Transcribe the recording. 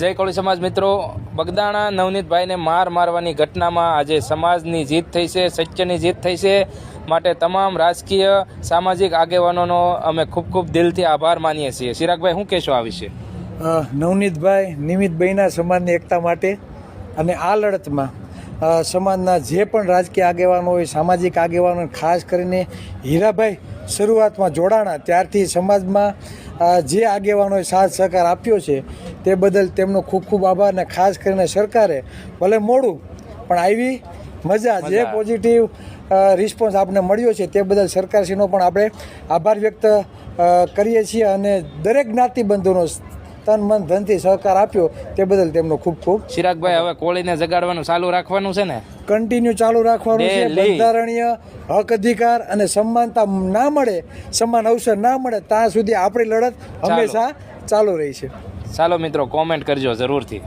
જય કોળી સમાજ મિત્રો, બગદાણા નવનીતભાઈને મારવાની ઘટનામાં આજે સમાજની જીત થઈ છે, સત્યની જીત થઈ છે. માટે તમામ રાજકીય સામાજિક આગેવાનોનો અમે ખૂબ ખૂબ દિલથી આભાર માનીએ છીએ. ચિરાગભાઈ, શું કહેશો આ વિશે? નવનીતભાઈ નિમિતભાઈના સમાજની એકતા માટે અને આ લડતમાં સમાજના જે પણ રાજકીય આગેવાનો હોય, સામાજિક આગેવાનો, ખાસ કરીને હીરાભાઈ શરૂઆતમાં જોડાણા ત્યારથી સમાજમાં જે આગેવાનોએ સાથ સહકાર આપ્યો છે તે બદલ તેમનો ખૂબ ખૂબ આભાર. અને ખાસ કરીને સરકારે ભલે મોડું પણ આવી મજા જે પોઝિટિવ રિસ્પોન્સ આપણે મળ્યો છે તે બદલ સરકારશ્રીનો પણ આપણે આભાર વ્યક્ત કરીએ છીએ. અને દરેક જ્ઞાતિબંધુનો તન મન ધનથી સહકાર આપ્યો તે બદલ તેમનો ખૂબ ખૂબ. ચિરાગભાઈ, હવે કોળીને જગાડવાનું ચાલુ રાખવાનું છે ને? કન્ટિન્યુ ચાલુ રાખવાનું છે. બંધારણીય હક અધિકાર અને સમાનતા ના મળે, સમાન અવસર ના મળે ત્યાં સુધી આપણી લડત હંમેશા ચાલુ રહી છે. ચાલો મિત્રો, કોમેન્ટ કરજો જરૂરથી.